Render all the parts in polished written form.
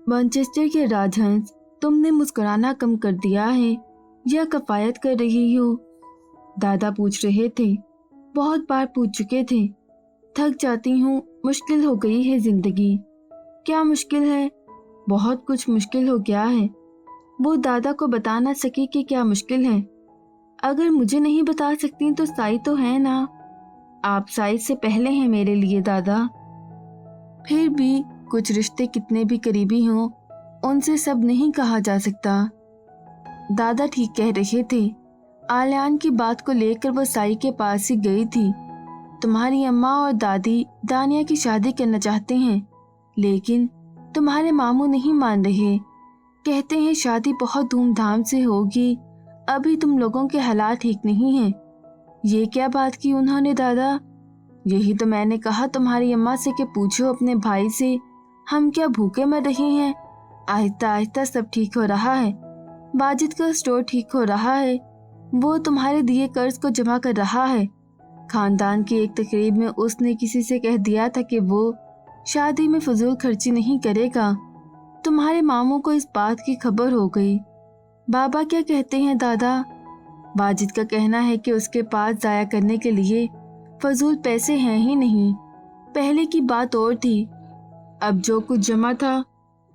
Manchester के राजहंस, तुमने मुस्कुराना कम कर दिया है या कफायत कर रही हो? दादा पूछ रहे थे। बहुत बार पूछ चुके थे। थक जाती हूँ, मुश्किल हो गई है जिंदगी। क्या मुश्किल है? बहुत कुछ मुश्किल हो गया है। वो दादा को बता ना सकी कि क्या मुश्किल है। अगर मुझे नहीं बता सकती तो साई तो है ना। आप साई से पहले हैं मेरे लिए दादा। फिर भी कुछ रिश्ते कितने भी करीबी हों, उनसे सब नहीं कहा जा सकता। दादा ठीक कह रहे थे। आलियान की बात को लेकर वो साई के पास ही गई थी। तुम्हारी अम्मा और दादी दानिया की शादी करना चाहते हैं, लेकिन तुम्हारे मामू नहीं मान रहे। कहते हैं शादी बहुत धूमधाम से होगी, अभी तुम लोगों के हालात ठीक नहीं हैं। ये क्या बात की उन्होंने दादा? यही तो मैंने कहा तुम्हारी अम्मा से कि पूछो अपने भाई से, हम क्या भूखे मर रहे हैं। आहिस्ता आहिस्ता सब ठीक हो रहा है। बाजिद का स्टोर ठीक हो रहा है, वो तुम्हारे दिए कर्ज को जमा कर रहा है। खानदान की एक तकरीब में उसने किसी से कह दिया था कि वो शादी में फजूल खर्ची नहीं करेगा। तुम्हारे मामू को इस बात की खबर हो गई। बाबा क्या कहते हैं दादा? बाजिद का कहना है कि उसके पास जाया करने के लिए फजूल पैसे हैं ही नहीं। पहले की बात और थी, अब जो कुछ जमा था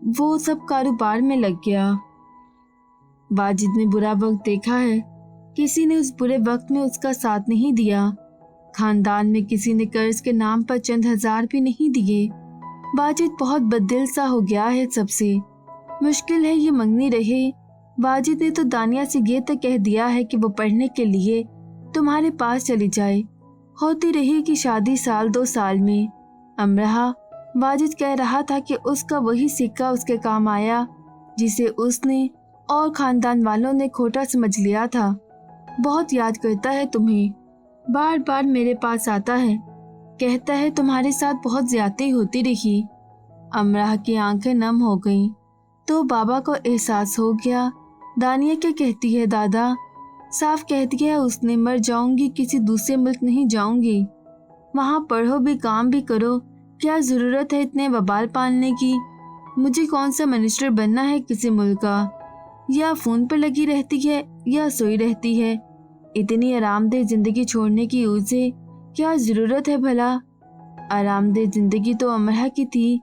वो सब कारोबार में लग गया। बाजिद ने बुरा वक्त देखा है, किसी ने उस बुरे वक्त में उसका साथ नहीं दिया। खानदान में किसी ने कर्ज के नाम पर चंद हजार भी नहीं दिए। बाजिद बहुत बददिल सा हो गया है सबसे। मुश्किल है ये मंगनी रहे। बाजिद ने तो दानिया से ये तक कह दिया है कि वो पढ़ने के लिए तुम्हारे पास चली जाए। होती रही कि शादी साल 2 साल में। अमरहा, बाजिद कह रहा था कि उसका वही सिक्का उसके काम आया जिसे उसने और खानदान वालों ने खोटा समझ लिया था। बहुत याद करता है तुम्हें, बार बार मेरे पास आता है, कहता है तुम्हारे साथ बहुत ज्यादती होती रही। अमरहा की आंखें नम हो गईं, तो बाबा को एहसास हो गया। दानिया क्या कहती है दादा? साफ कह दिया उसने, मर जाऊंगी, किसी दूसरे मुल्क नहीं जाऊंगी। वहाँ पढ़ो भी, काम भी करो, क्या जरूरत है इतने वबाल पालने की? मुझे कौन सा मिनिस्टर बनना है किसी मुल्क का? या फोन पर लगी रहती है या सोई रहती है। इतनी आरामदेह जिंदगी छोड़ने की उसे क्या जरूरत है भला? आरामदेह जिंदगी तो अमरहा की थी।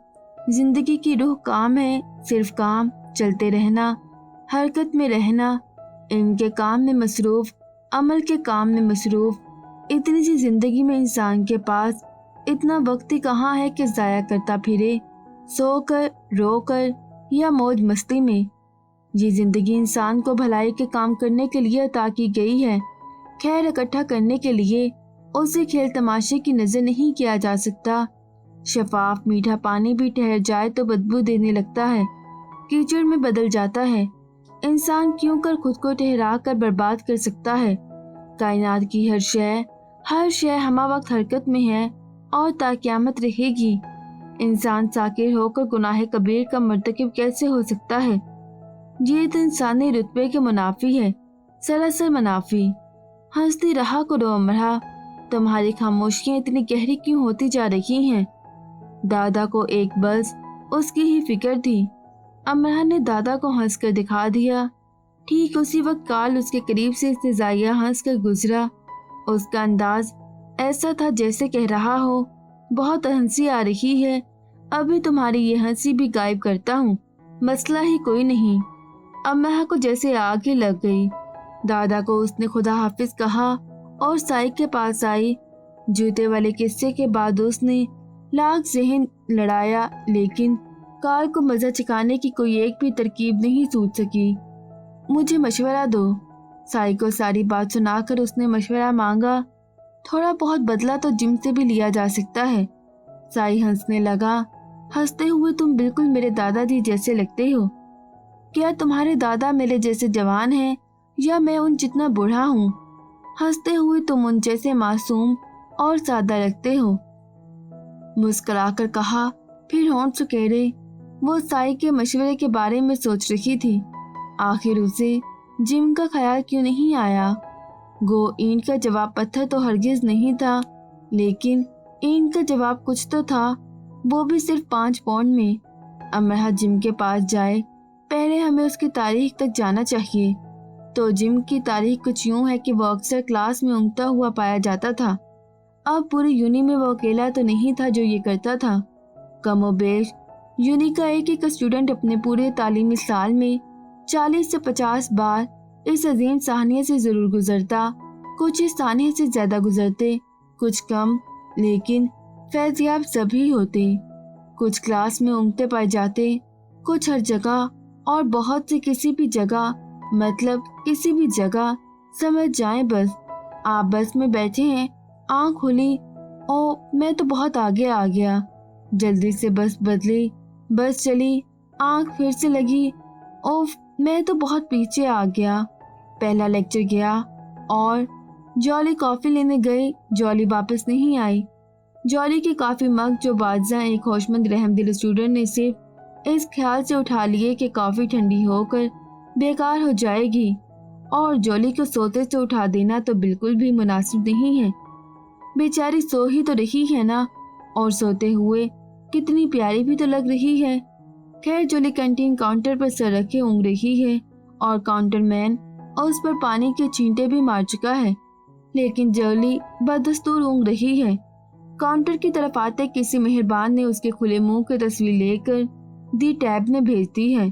जिंदगी की रूह काम है, सिर्फ काम, चलते रहना, हरकत में रहना, इनके काम में मसरूफ, अमल के काम में मसरूफ। इतनी सी जिंदगी में इंसान के पास इतना वक्त ही कहाँ है कि जाया करता फिरे, सोकर, रोकर या मौज मस्ती में। ये जिंदगी इंसान को भलाई के काम करने के लिए अता की गई है, खैर इकट्ठा करने के लिए। उसे खेल तमाशे की नजर नहीं किया जा सकता। शफाफ मीठा पानी भी ठहर जाए तो बदबू देने लगता है, कीचड़ में बदल जाता है। इंसान क्यों कर खुद को ठहरा कर बर्बाद कर सकता है? कायनात की हर शय हमा वक्त हरकत में है और ताक़यामत रहेगी। इंसान साकिर होकर गुनाह कबीर का मर्तकिब कैसे हो सकता है? ये तो इंसानी रुतबे के मुनाफी है, सरासर मुनाफी। हंसती रहा करो अमरहा, तुम्हारी खामोशियां इतनी गहरी क्यों होती जा रही हैं? दादा को एक बस उसकी ही फिक्र थी। अमरहा ने दादा को हंसकर दिखा दिया। ठीक उसी वक्त काल उसके करीब से इस्तेज़ाइया हंसकर गुजरा। उसका अंदाज ऐसा था जैसे कह रहा हो, बहुत हंसी आ रही है, अभी तुम्हारी ये हंसी भी गायब करता हूँ, मसला ही कोई नहीं। अमरहा को जैसे आग ही लग गई। दादा को उसने खुदा हाफिज कहा और साई के पास आई। जूते वाले किस्से के बाद उसने लाख जहन लड़ाया, लेकिन काल को मजा चखाने की कोई एक भी तरकीब नहीं सूझ सकी। मुझे मशवरा दो। साई को सारी बात सुनाकर उसने मशवरा मांगा। थोड़ा बहुत बदला तो जिम से भी लिया जा सकता है। साई हंसने लगा। हंसते हुए, तुम बिल्कुल मेरे दादाजी जैसे लगते हो। क्या तुम्हारे दादा मेरे जैसे जवान हैं या मैं उन जितना बूढ़ा हूँ? हंसते हुए, तुम उन जैसे मासूम और सादा लगते हो। मुस्कुराकर कहा, फिर होंठ सुखेरे। वो साई के मशवरे के बारे में सोच रही थी। आखिर उसे जिम का ख्याल क्यों नहीं आया? गो ईंट का जवाब पत्थर तो हरगिज नहीं था, लेकिन ईंट का जवाब कुछ तो था, वो भी सिर्फ 5 पाउंड में। अब महज जिम के पास जाए, पहले हमें उसकी तारीख तक जाना चाहिए। तो जिम की तारीख कुछ यूं है कि वो अक्सर क्लास में ऊँघता हुआ पाया जाता था। अब पूरी यूनि में वो अकेला तो नहीं था जो ये करता था। कमोबेश यूनि का एक एक स्टूडेंट अपने पूरे तालीमी साल में 40 से 50 बार इस अजीम साहनियत से जरूर गुजरता। कुछ इस साहनियत से ज्यादा गुजरते, कुछ कम, लेकिन फैज़याब सभी होते। कुछ क्लास में ऊँघते पाए जाते, कुछ हर जगह, और बहुत से किसी भी जगह, मतलब किसी भी जगह। समझ जाएं बस, आप बस में बैठे हैं, आँख खुली, ओ मैं तो बहुत आगे आ गया। जल्दी से बस बदली, बस चली, आँख फिर से लगी, ओफ मैं तो बहुत पीछे आ गया। पहला लेक्चर गया और जॉली कॉफ़ी लेने गई। जॉली वापस नहीं आई। जॉली की कॉफ़ी मग जो बादशाह एक होशमंद रहमदिल स्टूडेंट ने सिर्फ इस ख्याल से उठा लिए कि कॉफ़ी ठंडी होकर बेकार हो जाएगी, और जॉली को सोते से उठा देना तो बिल्कुल भी मुनासिब नहीं है। बेचारी सो ही तो रही है ना, और सोते हुए कितनी प्यारी भी तो लग रही है। खैर जॉली कैंटीन काउंटर पर सर रखे ऊँघ रही है और काउंटरमैन उस पर पानी के छींटे भी मार चुका है, लेकिन जॉली बदस्तूर ऊँघ रही है। काउंटर की तरफ आते किसी मेहरबान ने उसके खुले मुंह की तस्वीर लेकर दी टैब में भेज दी है।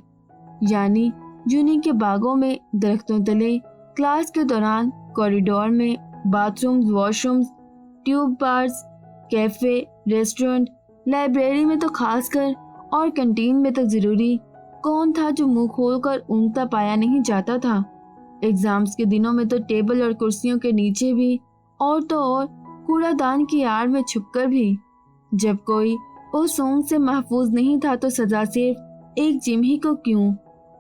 यानी यूनि के बागों में, दरख्तों तले, क्लास के दौरान, कॉरिडोर में, bathrooms, washrooms, tube bars, cafe, restaurant, library में तो खासकर, और कैंटीन में तो जरूरी। कौन था जो मुंह खोलकर ऊँघता पाया नहीं जाता था। एग्जाम्स के दिनों में तो टेबल और कुर्सियों के नीचे भी, और तो और कूड़ादान की आड़ में छुपकर भी। जब कोई उस ऊँघ से महफूज नहीं था तो सजा सिर्फ एक जिम ही को क्यों,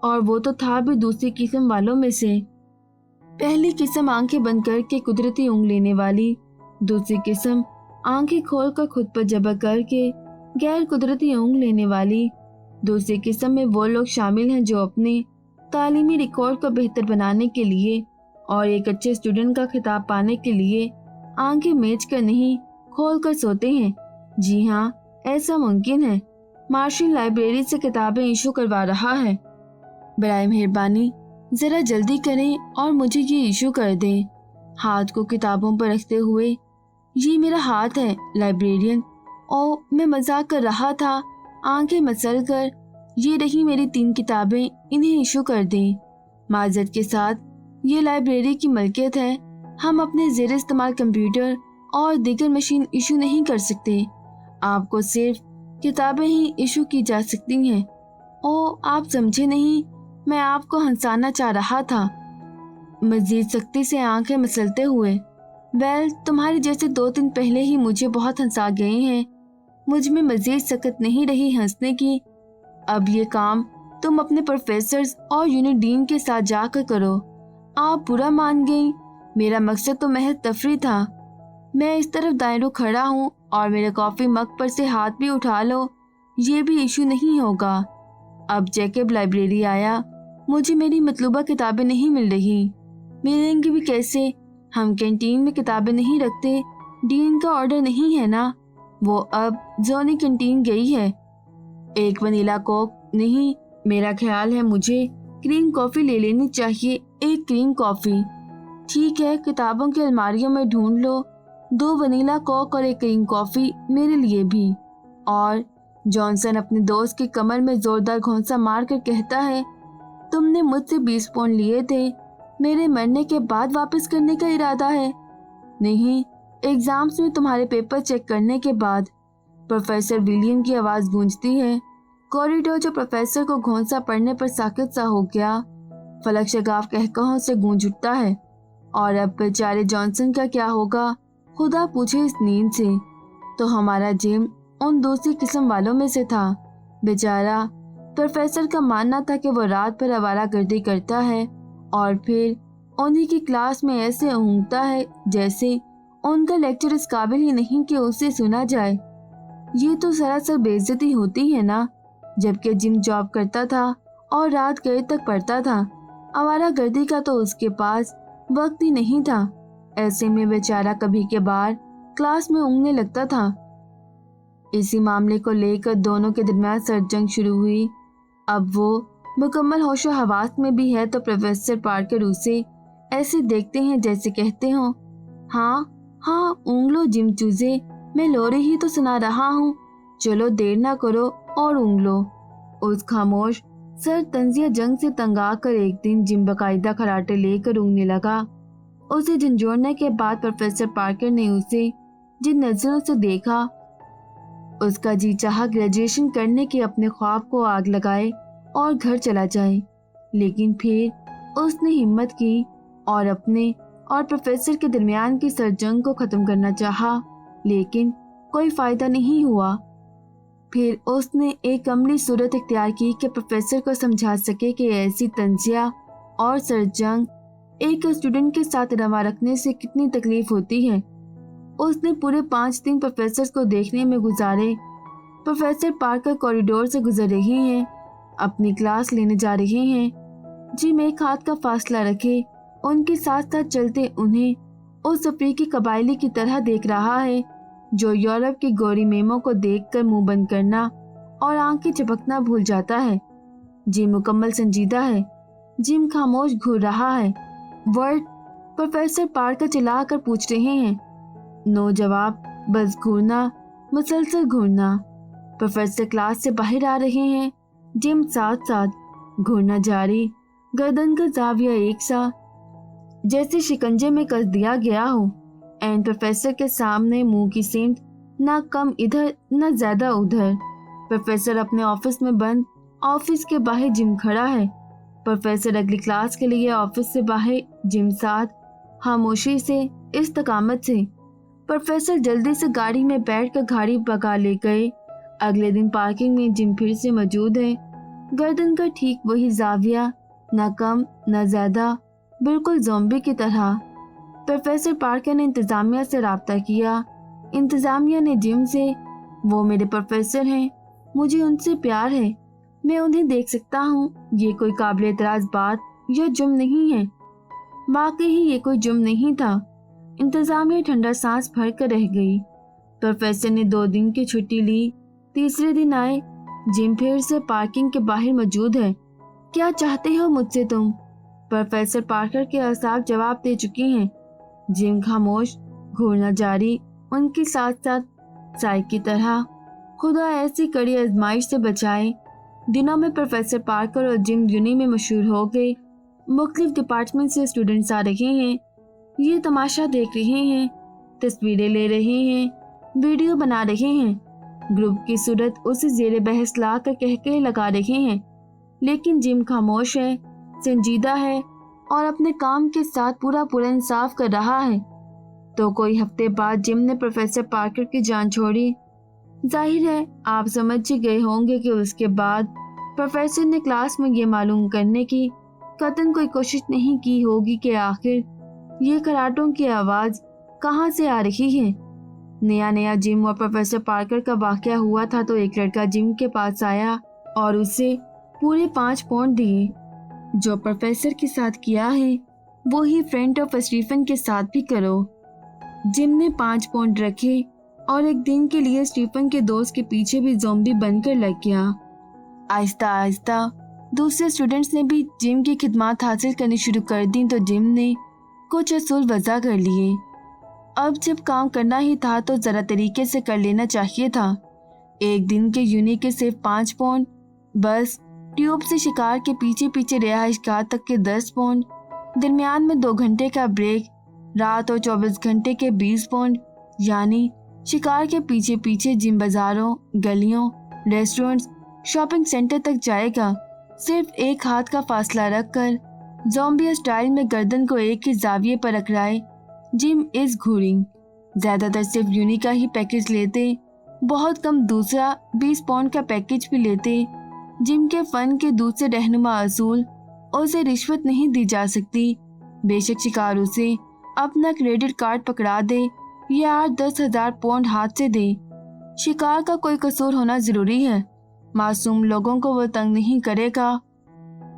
और वो तो था भी दूसरी किस्म वालों में से। पहली किस्म आंखें बंद करके कुदरती ऊँघ लेने वाली, दूसरी किस्म आंखें खोलकर खुद पर जबर करके गैर कुदरती ऊँघ लेने वाली। दूसरी किस्म में वो लोग शामिल हैं जो अपने तालीमी रिकॉर्ड को बेहतर बनाने के लिए और एक अच्छे स्टूडेंट का खिताब पाने के लिए आंखें मेज कर नहीं खोल कर सोते हैं। जी हाँ, ऐसा मुमकिन है। मार्शल लाइब्रेरी से किताबें इशू करवा रहा है। बराए मेहरबानी जरा जल्दी करें और मुझे ये इशू कर दें। हाथ को किताबों पर रखते हुए, ये मेरा हाथ है लाइब्रेरियन, ओ मैं मजाक कर रहा था। आंखें मसल कर, ये रही मेरी 3 किताबें, इन्हें इशू कर दें। माजरत के साथ, ये लाइब्रेरी की मलकियत है। हम अपने ज़ेर इस्तेमाल कंप्यूटर और दीगर मशीन इशू नहीं कर सकते। आपको सिर्फ किताबें ही इशू की जा सकती हैं। ओ आप समझे नहीं, मैं आपको हंसाना चाह रहा था। मजीद सख्ती से आंखें मसलते हुए, वेल तुम्हारे जैसे 2 दिन पहले ही मुझे बहुत हंसा गए हैं। मुझ में मजीद सकत नहीं रही हंसने की। अब ये काम तुम अपने प्रोफेसर और यूनिट डीन के साथ जाकर करो। आप बुरा मान गई। मेरा मकसद तो महज तफरी था। मैं इस तरफ दाएं खड़ा हूँ और मेरे कॉफी मग पर से हाथ भी उठा लो, ये भी इशू नहीं होगा। अब जैकब लाइब्रेरी आया, मुझे मेरी मतलूबा किताबें नहीं मिल रही। मिलेंगी भी कैसे? हम कैंटीन में किताबें नहीं रखते। डीन का ऑर्डर नहीं है ना। वो अब जोनी कैंटीन गई है। एक वनीला कोक नहीं, मेरा ख्याल है मुझे क्रीम कॉफी ले लेनी चाहिए। एक क्रीम कॉफी ठीक है। किताबों की अलमारियों में ढूंढ लो 2 वनीला कोक और 1 क्रीम कॉफी मेरे लिए भी। और जॉनसन अपने दोस्त की कमर में जोरदार घोंसा मारकर कहता है, तुमने मुझसे 20 पाउंड लिए थे, मेरे मरने के बाद वापस करने का इरादा है? नहीं, एग्जाम्स में तुम्हारे पेपर चेक करने के बाद। प्रोफेसर विलियम की आवाज गूंजती है। कॉरिडोर जो प्रोफेसर को घोंसा पड़ने पर साकित सा हो गया, फलक शगाफ कहकहों से गूंज उठता है। और अब बेचारे जॉनसन का क्या होगा, खुदा पूछे इस नींद से। तो हमारा जिम उन दूसरी किस्म वालों में से था। बेचारा प्रोफेसर का मानना था कि वो रात भर आवारागर्दी करता है और फिर उन्हीं की क्लास में ऐसे ऊँघता है जैसे उनका लेक्चर इस काबिल ही नहीं कि उसे सुना जाए। ये तो सरासर बेइज्जती होती है ना। जबकि जिम जॉब करता था और रात गए तक पढ़ता था। आवारागर्दी का तो उसके पास वक्त ही नहीं था। ऐसे में बेचारा कभी के बार क्लास में ऊँघने लगता था। इसी मामले को लेकर दोनों के दरमियान सरजंग शुरू हुई। अब वो मुकम्मल होशो हवास में भी है तो प्रोफेसर पार्कर उसे ऐसे देखते हैं जैसे कहते हो, हाँ हाँ ऊँघ लो जिम चूजे, मैं लोरी ही तो सुना रहा हूँ, चलो देर ना करो और ऊँघ लो। उस खामोश सर तंजिया जंग से तंग आकर एक दिन जिम बाकायदा खराटे लेकर ऊँघने लगा। उसे झंझोड़ने के बाद प्रोफेसर पार्कर ने उसे जिन नजरों से देखा, उसका जी चाहा ग्रेजुएशन करने के अपने ख्वाब को आग लगाए और घर चला जाए। लेकिन फिर उसने हिम्मत की और अपने और प्रोफेसर के दरमियान की सरजंग को खत्म करना चाहा, लेकिन कोई फायदा नहीं हुआ। फिर उसने एक अमली सूरत इख्तियार की कि प्रोफेसर को समझा सके कि ऐसी तंजिया और सरजंग एक स्टूडेंट के साथ रवा रखने से कितनी तकलीफ होती है। उसने पूरे 5 दिन प्रोफेसर को देखने में गुजारे। प्रोफेसर पार्कर कॉरिडोर से गुजर रहे हैं, अपनी क्लास लेने जा रहे हैं। जिम एक हाथ का फासला रखे उनके साथ साथ चलते उन्हें उस अफ्रीकी कबायली की तरह देख रहा है जो यूरोप की गोरी मेमों को देखकर मुंह बंद करना और आंखें झपकना भूल जाता है। जिम मुकम्मल संजीदा है। जिम खामोश घूर रहा है। वर्ड प्रोफेसर पार्कर चिल्लाकर पूछ रहे हैं। नो जवाब, बस घूरना, मुसलसल घूरना। प्रोफेसर क्लास से बाहर आ रहे हैं। जिम साथ साथ घूरना जारी, गर्दन का जाविया एक सा जैसे शिकंजे में कस दिया गया हो। एंड प्रोफेसर के सामने मुंह की सेंध, ना कम इधर न ज्यादा उधर। प्रोफेसर अपने ऑफिस में बंद, ऑफिस के बाहर जिम खड़ा है। प्रोफेसर अगली क्लास के लिए ऑफिस से बाहर, जिम साथ, खामोशी से, इस्तकामत से। प्रोफेसर जल्दी से गाड़ी में बैठकर गाड़ी भगा ले गए। अगले दिन पार्किंग में जिम फिर से मौजूद है। गर्दन का ठीक वही जाविया, न कम न ज्यादा, बिल्कुल ज़ॉम्बी की तरह। प्रोफेसर पार्कर ने इंतजामिया से राब्ता किया। इंतजामिया ने जिम से, वो मेरे प्रोफेसर हैं, मुझे उनसे प्यार है, मैं उन्हें देख सकता हूँ। ये कोई काबिल एतराज बात या जुर्म नहीं है। वाकई ही ये कोई जुर्म नहीं था। इंतजामिया ठंडा सांस भर कर रह गई। प्रोफेसर ने 2 दिन की छुट्टी ली। तीसरे दिन आए। जिम फिर से पार्किंग के बाहर मौजूद है। क्या चाहते हो मुझसे तुम? प्रोफेसर पार्कर के असाब जवाब दे चुके हैं। जिम खामोश, घूरना जारी, उनके साथ साथ साई की तरह। खुदा ऐसी कड़ी आजमाइश से बचाए। दिनों में प्रोफेसर पार्कर और जिम यूनी में मशहूर हो गए। मुख्तलिफ डिपार्टमेंट से स्टूडेंट्स आ रहे हैं। ये तमाशा देख रहे हैं, तस्वीरें ले रहे हैं, वीडियो बना रहे हैं। ग्रुप की सूरत उसे जेरे बहस ला कर कहके लगा रहे हैं। लेकिन जिम खामोश है, संजीदा है और अपने काम के साथ पूरा इंसाफ कर रहा है। तो कोई हफ्ते बाद जिम ने प्रोफेसर पार्कर की जान छोड़ी। जाहिर है आप समझ ही गए होंगे कि उसके बाद प्रोफेसर ने क्लास में ये मालूम करने की कतन कोई कोशिश नहीं की होगी कि आखिर ये खराटों की आवाज़ कहाँ से आ रही है। नया नया जिम और प्रोफेसर पार्कर का वाकया हुआ था तो एक लड़का जिम के पास आया और उसे पूरे 5 पाउंड दिए। जो प्रोफेसर के साथ किया है वो ही फ्रेंड ऑफ स्टीफन के साथ भी करो। जिम ने 5 पाउंड रखे और एक दिन के लिए स्टीफन के दोस्त के पीछे भी ज़ॉम्बी बनकर लग गया। आहिस्ता आहिस्ता दूसरे स्टूडेंट्स ने भी जिम की खिदमत हासिल करनी शुरू कर दी तो जिम ने कुछ असूल वज़ा कर लिए। अब जब काम करना ही था तो ज़रा तरीके से कर लेना चाहिए था। एक दिन के यूनी के सिर्फ 5 पाउंड, बस ट्यूब से शिकार के पीछे पीछे रिहाइशगाह तक के 10 पाउंड, दरमियान में 2 घंटे का ब्रेक, रात और 24 घंटे के 20 पाउंड, यानी शिकार के पीछे पीछे जिम बाजारों, गलियों, रेस्टोरेंट्स, शॉपिंग सेंटर तक जाएगा, सिर्फ एक हाथ का फासला रखकर, ज़ॉम्बी स्टाइल में गर्दन को एक ही जाविये पर अकड़ाए। Gym is घूरिंग। ज़्यादातर सिर्फ यूनी का ही पैकेज लेते, बहुत कम दूसरा 20 पाउंड का पैकेज भी लेते। जिम के फन के दूसरे रहनुमा असूल, उसे रिश्वत नहीं दी जा सकती। बेशक शिकार उसे अपना क्रेडिट कार्ड पकड़ा दे या 8-10 हज़ार पाउंड हाथ से दे, शिकार का कोई कसूर होना जरूरी है। मासूम लोगों को वो तंग नहीं करेगा।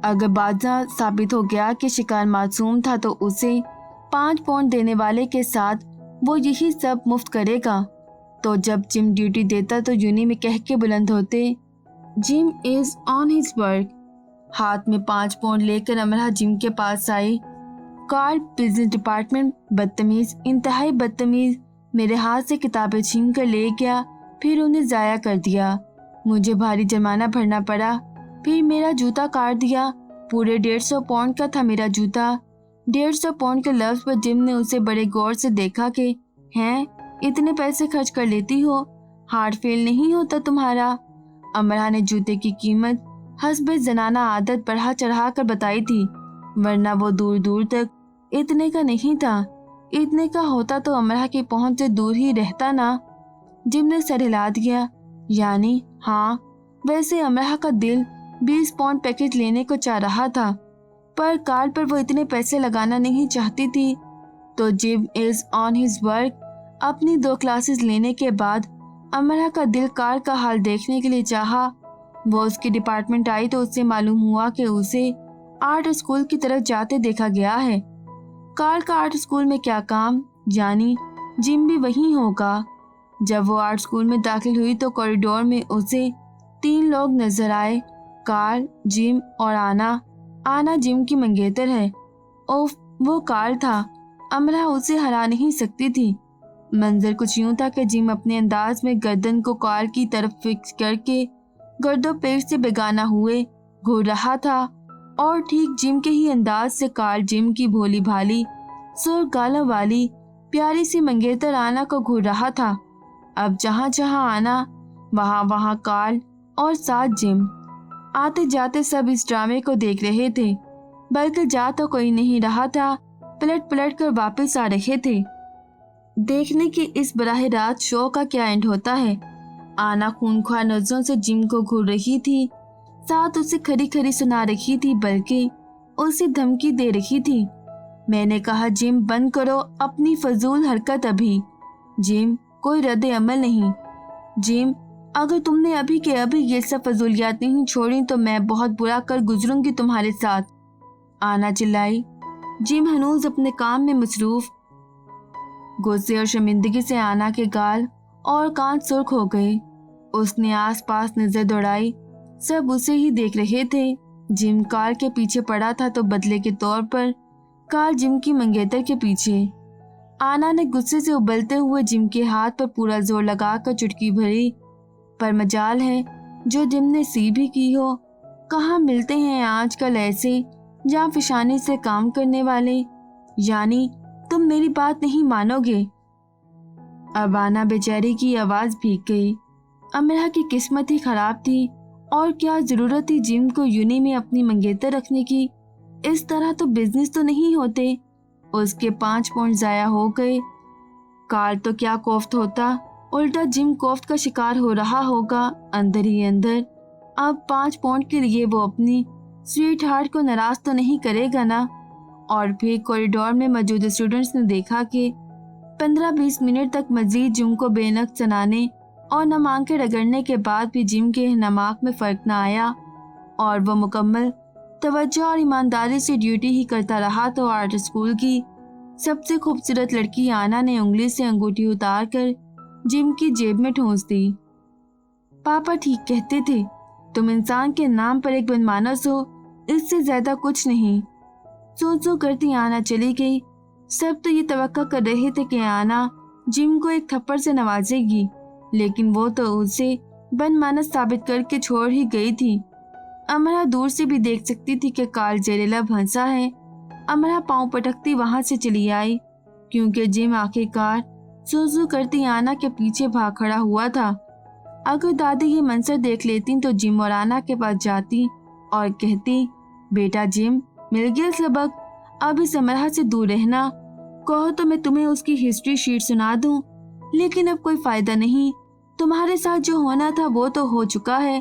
अगर बाजा साबित हो गया कि शिकार मासूम था तो उसे 5 पाउंड देने वाले के साथ वो यही सब मुफ्त करेगा। तो जब जिम ड्यूटी देता तो यूनी में कह के बुलंद होते, gym is on his work. हाथ में 5 पाउंड लेकर अमरा जिम के पास आई। कार्ल बिजनेस डिपार्टमेंट बदतमीज, इंतहाई बदतमीज, मेरे हाथ से किताबें छीन कर ले गया, फिर उन्हें ज़ाया कर दिया। मुझे भारी जुर्माना भरना पड़ा। फिर मेरा जूता काट दिया। पूरे 150 पाउंड का था मेरा जूता। 150 पाउंड के लफ्ज़ पर जिम ने उसे बड़े गौर से देखा कि हैं, इतने पैसे खर्च कर लेती हो, हार्ट फेल नहीं होता तुम्हारा। अमरा ने जूते की कीमत हस्बे जनाना आदत बढ़ा चढ़ा कर बताई थी, वरना वो दूर दूर तक इतने का नहीं था। इतने का होता तो अमरा की पहुंच से दूर ही रहता ना। जिम ने सर हिला दिया। यानी हाँ, वैसे अमरा का दिल 20 पाउंड पैकेज लेने को चाह रहा था, पर कार्ल पर वो इतने पैसे लगाना नहीं चाहती थी। तो gym is on his work अपनी 2 क्लासेस लेने के बाद अमरा का दिल कार्ल का हाल देखने के लिए चाहा। वो उसके डिपार्टमेंट आई तो उससे मालूम हुआ कि उसे आर्ट स्कूल की तरफ जाते देखा गया है। कार्ल का आर्ट स्कूल में क्या काम, यानी जिम भी वहीं होगा। जब वो आर्ट स्कूल में दाखिल हुई तो कॉरिडोर में उसे 3 लोग नजर आए, कार्ल, जिम और आना। आना जिम की मंगेतर है। ओफ, वो कार्ल था। अमरा उसे हरा नहीं सकती थी। मंजर कुछ यूं था कि जिम अपने अंदाज में गर्दन को कार्ल की तरफ फिक्स करके गर्दो पेट से बेगाना हुए घूर रहा था, और ठीक जिम के ही अंदाज से कार्ल जिम की भोली भाली सुर गालों वाली प्यारी सी मंगेतर आना को घूर रहा था। अब जहाँ जहाँ आना, वहाँ वहाँ कार्ल और साथ जिम। आते जाते सब इस ड्रामे को देख रहे थे, बल्कि जा तो कोई नहीं रहा था, पलट पलट कर वापस आ रहे थे, देखने की इस बराह रात शो का क्या एंड होता है। आना खूनख्वार नजरों से जिम को घूर रही थी, साथ उसे खरी खरी सुना रही थी, बल्कि उसे धमकी दे रही थी। मैंने कहा जिम बंद करो अपनी फजूल हरकत अभी। जिम, कोई रद्द अमल नहीं। जिम, अगर तुमने अभी के अभी ये सब फजूलियात नहीं छोड़ी तो मैं बहुत बुरा कर गुजरूंगी तुम्हारे साथ। आना चिल्लाई। जिम हनूज अपने काम में मसरूफ। गुस्से और शर्मिंदगी से आना के गाल और कान सुर्ख हो गए। उसने आसपास नजर दौड़ाई, सब उसे ही देख रहे थे। जिम कार्ल के पीछे पड़ा था तो बदले के तौर पर कार्ल जिम की मंगेतर के पीछे। आना ने गुस्से से उबलते हुए जिम के हाथ पर पूरा जोर लगाकर चुटकी भरी, पर मजाल है जो जिम ने सी भी की हो। कहाँ मिलते हैं आजकल ऐसे जान फिशानी से काम करने वाले। यानी तुम मेरी बात नहीं मानोगे। अब आना बेचारी की आवाज भीग गई। अमरा की किस्मत ही खराब थी, और क्या जरूरत थी जिम को यूनी में अपनी मंगेतर रखने की। इस तरह तो बिजनेस तो नहीं होते। उसके 5 पाउंड जाया हो गए। कार्ल तो क्या कोफ्त होता, उल्टा जिम कोफ्त का शिकार हो रहा होगा अंदर ही अंदर। अब 5 पाउंड के लिए वो अपनी स्वीट हार्ट को नाराज तो नहीं करेगा ना। और फिर कॉरिडोर में मौजूद स्टूडेंट्स ने देखा कि 15-20 मिनट तक मजीद जिम को बेनक सुनाने और नम आंखें रगड़ने के बाद भी जिम के नमाक में फ़र्क न आया, और वह मुकम्मल तवज्जो और ईमानदारी से ड्यूटी ही करता रहा। तो आर्ट स्कूल की सबसे खूबसूरत लड़की आना ने उंगली से अंगूठी उतार कर जिम की जेब में ठूंस दी। पापा ठीक कहते थे, तुम इंसान के नाम पर एक बनमानस हो, इससे ज्यादा कुछ नहीं। सो करती आना चली गई। सब तो ये तवक्का कर रहे थे कि आना जिम को एक थप्पड़ से नवाजेगी, लेकिन वो तो उसे बनमानस साबित करके छोड़ ही गई थी। अमरा दूर से भी देख सकती थी कि कार्ल जहरीला भंसा है। अमरा पांव पटकती वहां से चली आई, क्योंकि जिम आखिरकार सू करती आना के पीछे भाग खड़ा हुआ था। अगर दादी ये मंजर देख लेती तो जिम और आना के पास जाती और कहती, बेटा जिम, मिल गया सबक, अब इस अमरा से दूर रहना। कहो तो मैं तुम्हें उसकी हिस्ट्री शीट सुना दूं, लेकिन अब कोई फायदा नहीं। तुम्हारे साथ जो होना था वो तो हो चुका है,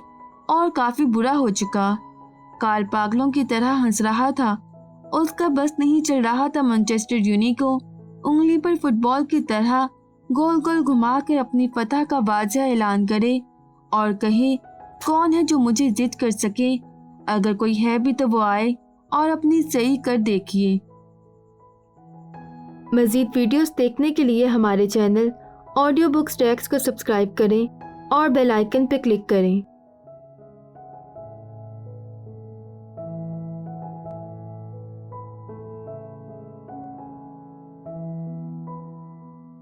और काफी बुरा हो चुका। कार्ल पागलों की तरह हंस रहा था। उसका बस नहीं चल रहा था मैनचेस्टर यूनी को उंगली पर फुटबॉल की तरह गोल गोल घुमा कर अपनी फतह का वाज़ह ऐलान करे और कहे, कौन है जो मुझे जिद कर सके। अगर कोई है भी तो वो आए और अपनी सही कर देखिए। मज़ीद वीडियोस देखने के लिए हमारे चैनल ऑडियो बुक्स डेस्क को सब्सक्राइब करें और बेल आइकन पर क्लिक करें